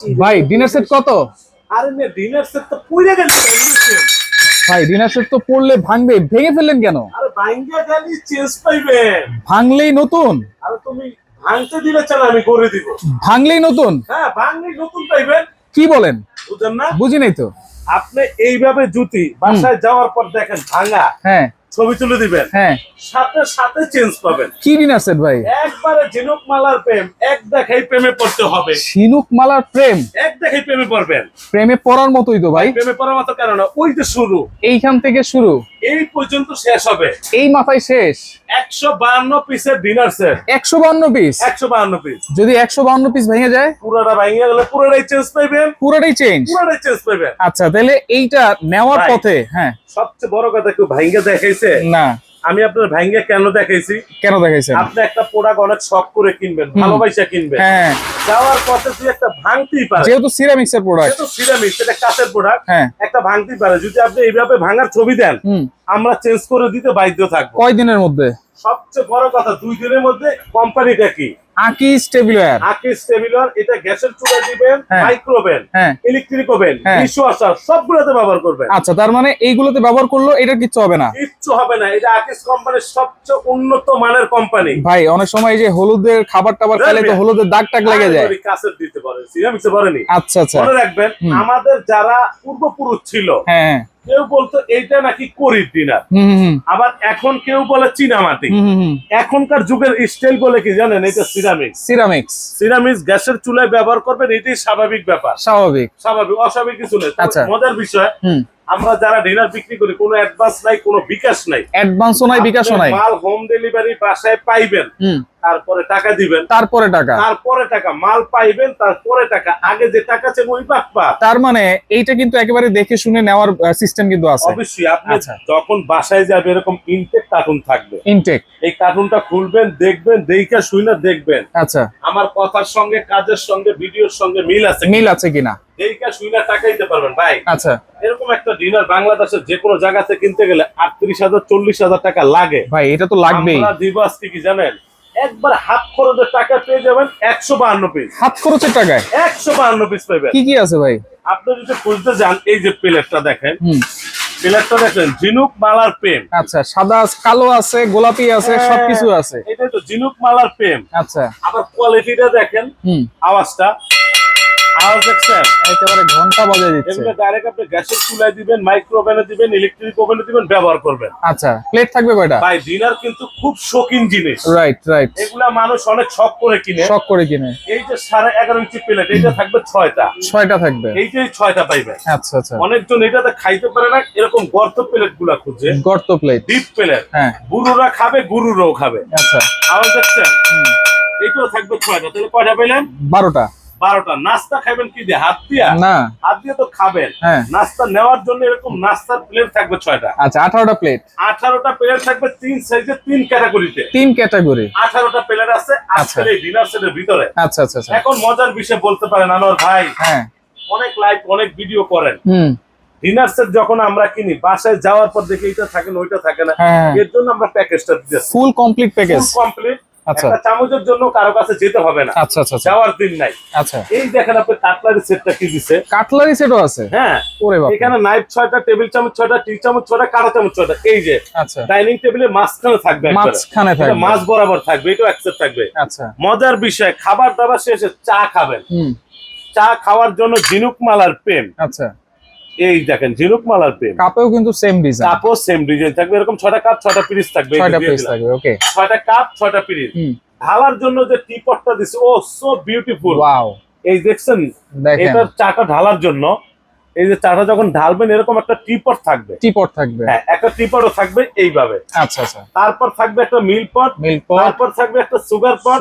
ভাই dinner set কত? আরে মে ডিনার সেট তো পুড়ে গেল। ভাই ডিনার সেট তো পড়লে ভাঙবে, ভেঙে ফেললেন কেন? আরে ভাঙ্গা খালি চেঞ্জ পাইবেন। ভাঙলেই নতুন। আরে তুমি ভাঙতে দিলে চাল আমি করে দিব। ভাঙলেই নতুন? হ্যাঁ ভাঙলেই নতুন পাইবেন। কি বলেন? বুঝেন না? বুঝি নাই তো। আপনি এইভাবে জুতি বাসায় যাওয়ার পর দেখেন ভাঙা, হ্যাঁ ছবি তুলে দিবেন, হ্যাঁ। সাথে সাথে চেঞ্জ পাবেন। কি ডিনার সেট ভাই? একবারে ঝিনুক মালার প্রেম, এক দেখাই প্রেমে পড়তে হবে। ঝিনুক মালার প্রেম? এক দেখাই প্রেমে পড়বেন। প্রেমে পড়ার মতোই তো ভাই। প্রেমে পড়ার মতো কারণ ওই যে শুরু, এইখান থেকে শুরু এই পর্যন্ত শেষ হবে। এই মাথায় শেষ। 152 পিসের ডিনার সেট। 152 পিস? 152 পিস। যদি 152 পিস ভেঙে যায়? পুরোটা ভেঙে গেলে পুরোটাই চেঞ্জ পাইবেন। পুরোটাই চেঞ্জ? পুরোটাই চেঞ্জ পাইবেন। আচ্ছা তাহলে এইটা নেওয়ার ভাই, পথে হ্যাঁ সবচেয়ে বড় কথা কেউ ভাঙ্গা দেখাইছে না। আমি আপনার ভাঙ্গা কেন দেখাইছি? কেন দেখাইছেন? আপনি একটা প্রোডাক্ট অনেক শখ করে কিনবেন, ভালোবাসা কিনবেন, হ্যাঁ যাওয়ার পথে তুই একটা ভাঙতেই পারে। যেহেতু সিরামিক্স এর প্রোডাক্ট, যেহেতু সিরামিক, এটা কাঁচের প্রোডাক্ট, হ্যাঁ একটা ভাঙতেই পারে। যদি আপনি এইভাবে ভাঙার ছবি দেন, আমরা চেঞ্জ করে দিতে বাধ্য থাকবো। কয় দিনের মধ্যে? সবচেয়ে বড় কথা 2 দিনের মধ্যে। কোম্পানিটা কি? আকি স্টেবিলার। আকি স্টেবিলার। এটা গ্যাসের চুলায় দিবেন, হ্যাঁ। মাইক্রোওভেন, হ্যাঁ ইলেকট্রিক ওভেন, হ্যাঁ। ডিশওয়াশার সবগুলোতে ব্যবহার করবেন। আচ্ছা তার মানে এইগুলোতে ব্যবহার করলো এটা কিচ্ছু হবে না? কিচ্ছু হবে না। এটা আকিস কোম্পানির সবচেয়ে উন্নত মানের কোম্পানি। ভাই অনেক সময় এই যে হলুদের খাবার টাবার খেলে তো হলুদের দাগ টাগ লেগে যায়। কাছের দিতে পারে, সিরামিক্সে পারেনি। আচ্ছা আচ্ছা মনে রাখবেন, আমাদের যারা পূর্বপুরুষ ছিল, হ্যাঁ কেউ বলতো এইটা নাকি করির ডিনার, আবার এখন কেউ বলে চীনামাটি। এখনকার যুগের স্টাইল বলে কি জানেন? এটা সিরামিক্স। সিরামিক্স। সিরামিক্স গ্যাসের চুলায় ব্যবহার করবেন, এটাই স্বাভাবিক ব্যাপার। স্বাভাবিক স্বাভাবিক, অস্বাভাবিক কিছু নেই। আচ্ছা। মজার বিষয়, আমরা যারা ডিনার বিক্রি করি কোনো অ্যাডভান্স নাই, কোনো বিকাশ নাই। অ্যাডভান্সও নাই, বিকাশও নাই। মাল হোম ডেলিভারি বাসায় পাইবেন, তারপরে টাকা দিবেন, তারপরে টাকা, তারপরে টাকা। মাল পাইবেন, তারপরে টাকা। আগে যে টাকা চাই ওই পাপ্পা। তার মানে এইটা কিন্তু একেবারে দেখে শুনে নেওয়ার সিস্টেম কিন্তু আছে। অবশ্যই আপনি যখন বাসায় যাবে এরকম ইনটেক কার্টুন থাকবে। ইনটেক এই কার্টুনটা খুলবেন, দেখবেন, দেখে শুনে দেখবেন আচ্ছা আমার কথার সঙ্গে, কাজের সঙ্গে, ভিডিওর সঙ্গে মিল আছে কিনা। দেখে শুনে টাকা দিতে পারবেন ভাই। আচ্ছা এরকম একটা ডিনার বাংলাদেশের যে কোনো জায়গাতে কিনতে গেলে 38,000 40,000 টাকা লাগে। ভাই এটা তো লাগবেই। আমরা দিব আজকে কি জানেন? একবার হাত খরচের টাকা পেয়ে যাবেন 152 পিস। হাত খরচের টাকায় 152 পিস পাবেন। কি কি আছে ভাই? আপনি যদি খুঁজতে যান, এই যে প্লেটটা দেখেন, প্লেটটা দেখেন ঝিনুক মালার প্রেম। আচ্ছা সাদা কালো আছে, গোলাপি আছে, সবকিছু আছে। এটা তো ঝিনুক মালার প্রেম। আচ্ছা আবার কোয়ালিটিটা দেখেন, আওয়াজটা, আওয়াজ দেখছেন? একেবারে ঘন্টা বাজিয়ে দিচ্ছে। এগুলো ডাইরেক্ট আপনি গ্যাসের চুলায় দিবেন, মাইক্রোওভেনে দিবেন, ইলেকট্রিক ওভেনে দিবেন, ব্যবহার করবেন। আচ্ছা প্লেট থাকবে কয়টা? ভাই ডিনার কিন্তু খুব শৌখিন জিনিস। Right right. এগুলা মানুষ অনেক শখ করে কিনে। শখ করে কিনে। এই যে 11.5 ইঞ্চি প্লেট, এইটা থাকবে 6টা। 6টা থাকবে? এইটাই 6টা পাইবেন। আচ্ছা আচ্ছা। অনেকজন এটাতে খাইতে পারে না, এরকম গর্ত প্লেট গুলা খুঁজে। গর্ত প্লেট, ডিপ প্লেট। হ্যাঁ বুড়োরা খাবে, গুরুরাও খাবে। আচ্ছা আওয়াজ দেখছেন? এইটাও থাকবে 6টা। তাহলে কয়টা পেলেন? 12টা। 12টা। নাস্তা খাবেন কি দিয়ে? হাত দিয়া? না, হাত দিয়ে তো খাবেন। হ্যাঁ। নাস্তা নেওয়ার জন্য এরকম নাস্তার প্লেট থাকবে 6টা। আচ্ছা 18টা প্লেট। 18টা প্লেট থাকবে 3 সাইজে, 3 ক্যাটাগরিতে। 3 ক্যাটাগরি। 18টা প্লেট আছে আজকের এই ডিনার সেটের ভিতরে। আচ্ছা আচ্ছা আচ্ছা। এখন মজার বিষয় বলতে পারেন আনোয়ার ভাই, হ্যাঁ অনেক লাইভ, অনেক ভিডিও করেন। ডিনার সেট যখন আমরা কিনি, বাসায় যাওয়ার পর দেখি এটা থাকে না, ওইটা থাকে না। এর জন্য আমরা প্যাকেজটা দিতেছি, full complete package. Full complete. আচ্ছা। একটা চামচের জন্য কারো কাছে যেতে হবে না। আচ্ছা আচ্ছা। যাওয়ার দিন নাই। আচ্ছা এই দেখেন আপনি কাটলারি সেটটা কি দিছে। কাটলারি সেটও আছে? হ্যাঁ। ওরে বাবা। এখানে নাইফ 6টা, টেবিল চামচ 6টা, টি চামচ 6টা, কাঁটা চামচ 6টা। এই যে আচ্ছা ডাইনিং টেবিলের মাঝখানে থাকবে, মাঝখানে থাকবে, মাছ বরাবর থাকবে, এটাও অ্যাকসেপ্ট থাকবে। আচ্ছা। মজার বিষয়, খাবার দাবার শেষে চা খাবেন। চা খাওয়ার জন্য ঝিনুক মালার প্রেম। আচ্ছা এই দেখেন ঝিনুক মালার প্রেম। কাপেও কিন্তু সেম ডিজাইন। কাপও সেম ডিজাইন থাকবে। এরকম 6টা কাপ 6টা পিরিচ থাকবে। 6টা পিস থাকবে। ওকে 6টা কাপ 6টা পিরিচ। ঢালার জন্য যে টিপটটা দিছে, ও সো বিউটিফুল। ওয়াও। এই দেখছেন, এটার চাটা ঢালার জন্য, এই যে চাটা যখন ঢালবেন এরকম একটা টিপট থাকবে। টিপট থাকবে, হ্যাঁ, একটা টিপটও থাকবে এইভাবে। আচ্ছা আচ্ছা। তারপর থাকবে একটা মিল্ক পট, তারপর থাকবে একটা সুগার পট,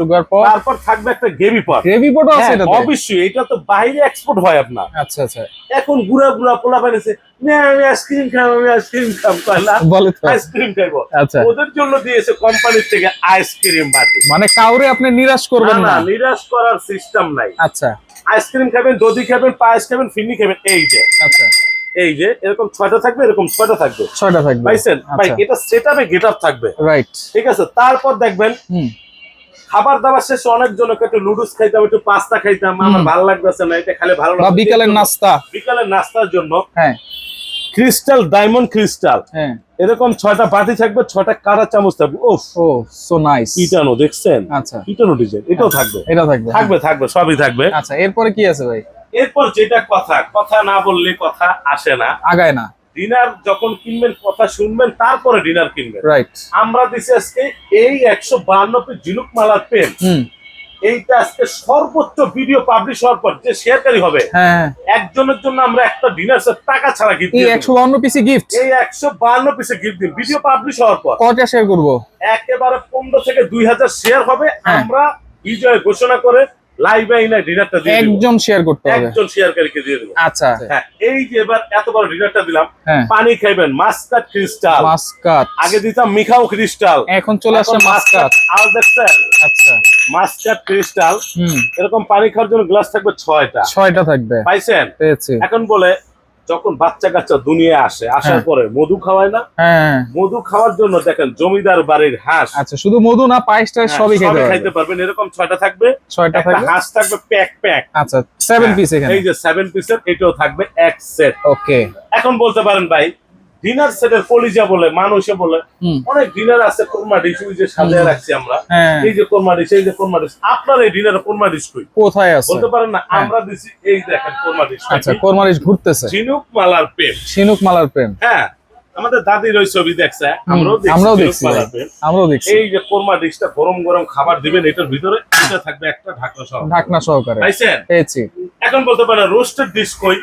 তারপর থাকবে একটা গ্রেভি পট। গ্রেভি পটও আছে এটাতে? অবশ্যই, এটা তো বাইরে এক্সপোর্ট হয় আপনার। আচ্ছা আচ্ছা। এখন গুড়া গুড়া পোলা বানিয়েছে, আমি আইসক্রিম খাবো, আমি আইসক্রিম খাবো, কয়লা বলে তো আইসক্রিম খাবো। আচ্ছা। ওদের জন্য দিয়েছে কোম্পানির থেকে আইসক্রিম বাটি। মানে কাউরে আপনি নিরাশ করবেন না? নিরাশ করার সিস্টেম নাই। আচ্ছা। আইসক্রিম খাবেন, দধি খাবেন, পায়েস খাবেন, ফিরনি খাবেন। এই যে, আচ্ছা, এই যে এরকম 6টা থাকবে, এরকম 6টা থাকবে। 6টা থাকবে, পাইছেন ভাই? এটা সেটআপে গেটআপ থাকবে, রাইট। ঠিক আছে। তারপর দেখবেন খাবার দাবার শেষে অনেক জনকে একটু নুডলস খাইতাম, একটু পাস্তা খাইতাম, আমার ভালো লাগতেছে না, এটা খালি ভালো বা বিকালের নাস্তা, বিকালের নাস্তার জন্য হ্যাঁ ক্রিস্টাল ডায়মন্ড ক্রিস্টাল, হ্যাঁ এরকম 6টা বাটি থাকবে, 6টা কাঁটা চামচ থাকবে। ওফ, ও সো নাইস। ইটানো দেখছেন? আচ্ছা, ইটানো ডিজাইন, এটাও থাকবে, এটা থাকবে, থাকবে থাকবে, সবই থাকবে। আচ্ছা, এরপরে কি আছে ভাই? এরপর যেটা কথা না বললে কথা আসে না, আগায় না। ডিনার যখন কিনবেন কথা শুনবেন, তারপরে ডিনার কিনবেন। রাইট। আমরা দিছি আজকে এই 152 পিস ঝিনুক মালার পেন, এইটা আজকে সর্বোচ্চ ভিডিও পাবলিশ হওয়ার পর যে শেয়ারকারী হবে, হ্যাঁ, একজনের জন্য আমরা একটা ডিনার সেট টাকা ছাড়া গিফট এই দিই। 152 পিসি গিফট, এই 152 পিসে গিফট দিন ভিডিও পাবলিশ হওয়ার পর। কয়টা শেয়ার করব? একেবারে 15 থেকে 2000 শেয়ার হবে, আমরা বিজয় ঘোষণা করে লাইভে ইনা ডিনারটা দিয়ে দেব। একজন শেয়ার করতে হবে, একজন শেয়ারকারীকে দিয়ে দেব। আচ্ছা, হ্যাঁ, এই যে এবার এত বড় ডিনারটা দিলাম, হ্যাঁ, পানি খাইবেন মাস্কাট ক্রিস্টাল, মাস্কাট, আগে দিতাম মিখাও ক্রিস্টাল, এখন চলে আসছে মাস্কাট। আর দেখছেন, আচ্ছা, মাস্কাট ক্রিস্টাল, এরকম পানি খাওয়ার জন্য গ্লাস থাকবে 6টা থাকবে, পাইছেন? পেয়েছি। এখন বলে যখন বাচ্চা কাচ্চা দুনিয়ায় আসে, আসার পরে মধু খাওয়ায় না, হ্যাঁ, মধু খাওয়ার জন্য দেখেন জমিদার বাড়ির হাঁস, আচ্ছা, শুধু মধু না, পায়েসটা সবই খাইতে পারবেন। এরকম 6টা থাকবে, 6টা থাকবে, হাঁস থাকবে প্যাক। আচ্ছা, 7 পিস এখানে, এই যে 7 পিসের, এটাও থাকবে এক সেট। ওকে। এখন বলতে পারেন ভাই, ডিনার সেটের কলিজা বলে, মানুষে বলে অনেক ডিনার আছে, কোরমা ডিশ যে সাজিয়ে রাখছি আমরা, এই যে কোরমা ডিশ, এই যে কোরমা ডিশ। আপনার এই ডিনারে কোরমা ডিশ কোথায় আছে বলতে পারেন না? আমরা দিছি, এই দেখেন কোরমা ডিশ। আচ্ছা, কোরমা ডিশ ঘুরতেছে, ঝিনুক মালার প্রেম, ঝিনুক মালার প্রেম। হ্যাঁ, আমাদের দাদির ওই ছবি দেখছে, আমরাও দেখছি। এই যে কোরমা ডিশটা গরম গরম খাবার দিবেন, এটার ভিতরে এটা থাকবে একটা ঢাকনা সহকারে, পাইছেন? পেয়েছি। এখন বলতে পারেন রোস্টেড ডিশ কই?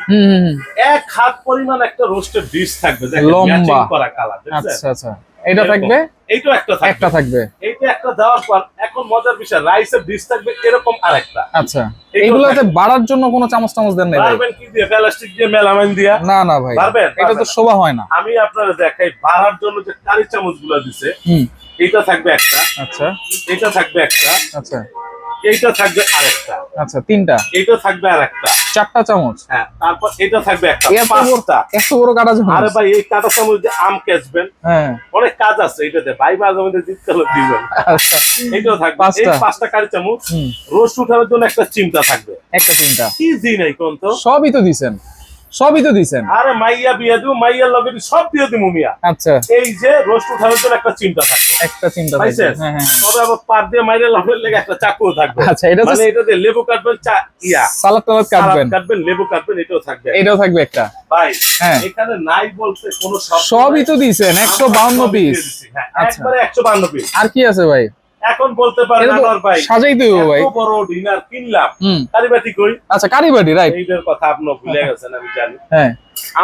এক হাত পরিমাণ একটা রোস্টেড ডিশ থাকবে, দেখেন ম্যাচিং করা কালার। আচ্ছা আচ্ছা, এটা থাকবে, এইটাও একটা থাকবে, এইটা একটা দেওয়ার পর এখন মজার বিষয়, রাইসের ডিশ থাকবে এরকম আরেকটা। আচ্ছা, এগুলোতে বাড়ার জন্য কোনো চামচ দেন না? পারবেন কি দিয়ে? প্লাস্টিক দিয়ে, মেলামাইন দিয়া? না না ভাই, পারবেন? এটা তো শোভা হয় না। আমি আপনারা দেখাই, বাড়ার জন্য যে কারি চামচগুলো দিছে, এইটা থাকবে একটা, আচ্ছা, এটা থাকবে একটা, আচ্ছা, এইটা থাকবে আরেকটা, আচ্ছা, 3টা, এইটা থাকবে আরেকটা, 4টা চামচ, হ্যাঁ, তারপর এটা থাকবে একটা, 5টা। এত বড় কাটা চামচ? আরে ভাই, এই কাটা চামচ দিয়ে আম কেচবেন, হ্যাঁ, অনেক কাজ আছে এটাতে ভাই, মাঝে মধ্যে জিতকালো দিবেন। আচ্ছা, এইটাও থাকবে, এই 5টা কারি চামচ। রোস্ট উঠানোর জন্য একটা চিমটা থাকবে, একটা চিমটা। কি দিন এই কোন তো? সবই তো দিছেন। আরে মাইয়া বিয়া দিব, মাইয়ার লগে সব দিয়ে দিব মিয়া। আচ্ছা, এই যে রোস্ট উঠানোর জন্য একটা চিমটা থাকবে, পাইছেন? হ্যাঁ হ্যাঁ, তবে আবার পার দিয়ে মাইরের লগে লেগে একটা চাকুও থাকবে। আচ্ছা, এটা মানে এটাতে লেবু কাটবেন, সালাদ কাটবেন, লেবু কাটবেন, এটাও থাকবে একটা। ভাই, এখানে নাই বলতে কোনো সবই তো দিছেন, 152 পিস। হ্যাঁ, একবারে 152 পিস। আর কি আছে ভাই? এখন বলতে পারেন আমার ভাই, সাজাইতে হবে ভাই, এত বড় ডিনার কিনলাম, কারিবাটি কই? আচ্ছা, কারিবাটি, রাইট, এইটার কথা আপনি ভুলে গেছেন, আমি জানি। হ্যাঁ,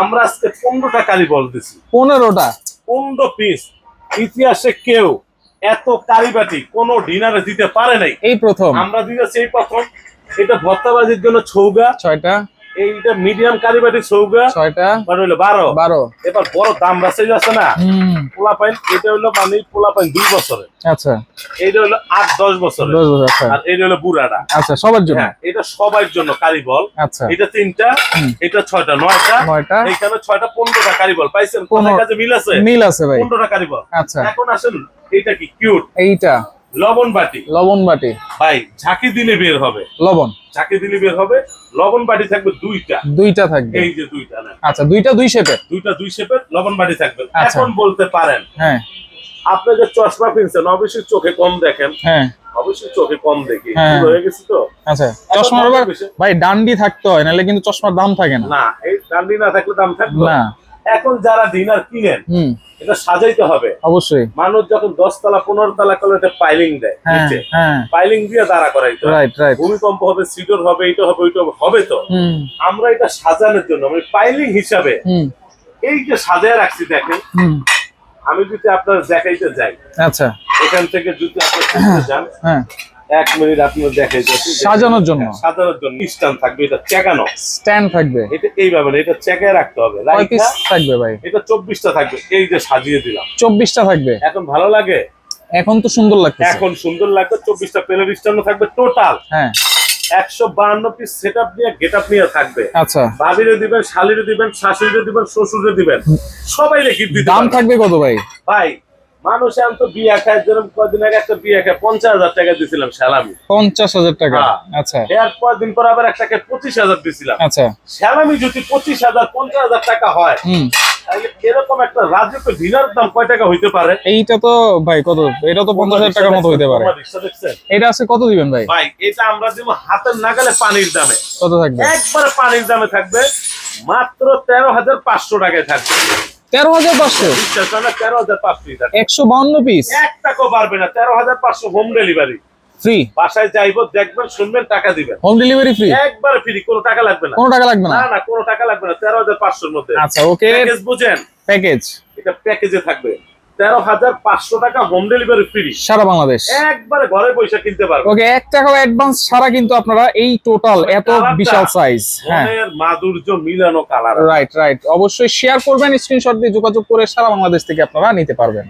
আমরা আজকে 15টা কারি বল দিছি, 15 পিস। ইতিহাসে কেউ এত কারিবাটি কোন ডিনারে দিতে পারে নাই, এই প্রথম আমরা দিয়েছি, এই প্রথম। এটা ভর্তাবাজির জন্য ছৌগা 6টা, এইটা মিডিয়াম কারিবাটি ছৌগা 6টা, মানে হলো 12। এবার বড় দাম রাসেল আছে না, পোলা পাইন, এটা হলো মানে পোলা পাইন 2 বছরে, আচ্ছা, এইটা হলো 8-10 বছরে, আর এইটা হলো বুড়াটা, আচ্ছা, সবার জন্য। এটা সবার জন্য কারিবল, আচ্ছা, এটা 3টা, এটা 6টা, 9টা, এইখানে 6টা, 15টা কারিবল। পাইছেন? কোন কাজে মিল আছে ভাই, 15টা কারিবল। আচ্ছা, এখন আসেন, এইটা কি কিউট, এইটা লবণ বাটি ভাই, ঝাঁকি দিলে বের হবে লবণ, লবণ বাটি থাকবে 2টা থাকবে, এই যে 2টা না, আচ্ছা, 2টা 2 শেপের লবণ বাটি থাকবে। এখন বলতে পারেন, হ্যাঁ, আপনি যে চশমা কিনছেন, অবশ্যই চোখে কম দেখেন, হ্যাঁ, অবশ্যই চোখে কম দেখি, হয়ে গেছে তো। আচ্ছা, চশমার ভাই ডান্ডি থাকতে হয়, নাহলে কিন্তু চশমার দাম থাকে না। এই ডান্ডি না থাকলে দাম থাকবে না। এখন যারা ডিনার কিনেন, এটা সাজাইতে হবে অবশ্যই। মানুষ যখন 10 তলা 15 তলা করে এটা পাইলিং দেয়, পাইলিং দিয়ে দাঁড়া করাইতে, ভূমিকম্প হবে, সিডর হবে, এটা হবে, ওইটা হবে। তো আমরা এটা সাজানোর জন্য আমি পাইলিং হিসাবে এই যে সাজায় রাখছি, দেখেন। আমি যদি আপনার দেখাইতে যাই, আচ্ছা, এখান থেকে যদি আপনার যান, 1 মিনিট আপনার দেখাই যাচ্ছি, সাজানোর জন্য স্ট্যান্ড থাকবে, এটা চেকানো স্ট্যান্ড থাকবে, এটা এইভাবে না, এটা চেকায় রাখতে হবে। থাকবে ভাই, এটা 24টা থাকবে, এই যে সাজিয়ে দিলাম, 24টা থাকবে। এখন ভালো লাগে? এখন তো সুন্দর লাগছে, এখন সুন্দর লাগবে। 24টা প্লেট স্ট্যান্ড থাকবে টোটাল, হ্যাঁ, 152 পিস সেটআপ নিয়ে গেটআপ নিয়ে থাকবে। আচ্ছা, ভাবিরে দিবেন, শালিরে দিবেন, শাশুড়িরে দিবেন, শ্বশুরে দিবেন, সবাই রেখে দিবেন। দাম থাকবে কত ভাই? ভাই মানুষ এখন তো বিয়া খায়, যেরকম কদিন আগে একটা বিয়া খায় 50,000 টাকা দিয়েছিলাম সালামি। 50,000 টাকা। আচ্ছা, এর কদিন পর আবার একটাকে 25,000 দিয়েছিলাম। আচ্ছা, সালামি যদি 25,000 50,000 টাকা হয়, তাহলে এরকম একটা রাজুকে ডিনার দাম কয় টাকা হইতে পারে? এইটা তো ভাই কত, এটা তো 50,000 টাকার মতো হইতে পারে। এটা আছে কত দিবেন ভাই? ভাই এটা আমরা দিব হাতের নাগালে পানির দামে। কত থাকবে? একবারে পানির দামে থাকবে, মাত্র 13,500 টাকায় থাকবে। 13,500? 13,500 থাকবে। 152 পিস, 1 টাকাও পারবে না। 13,500 হোম ডেলিভারি ফ্রি। বাসায় যাইবো, দেখবেন, শুনবেন, টাকা দিবেন। হোম ডেলিভারি ফ্রি, একবারে ফ্রি, কোনো টাকা লাগবে না। কোনো টাকা লাগবে না? না না, কোনো টাকা লাগবে না। 13,500 এর মধ্যে। আচ্ছা, ওকে। প্যাকেজ বুঝেন? প্যাকেজ, এটা প্যাকেজে থাকবে 13,500 টাকা হোম ডেলিভারি ফ্রি, সারা বাংলাদেশ। একবারে ঘরে পয়সা কিনতে পারবেন। ওকে, 1 টাকাও অ্যাডভান্স ছাড়া কিন্তু আপনারা এই টোটাল এত বিশাল সাইজ, হ্যাঁ, মনের মাধুর্য মিলানো কালার। রাইট রাইট, অবশ্যই শেয়ার করবেন, স্ক্রিনশট দিয়ে যোগাযোগ করে সারা বাংলাদেশ থেকে আপনারা নিতে পারবেন।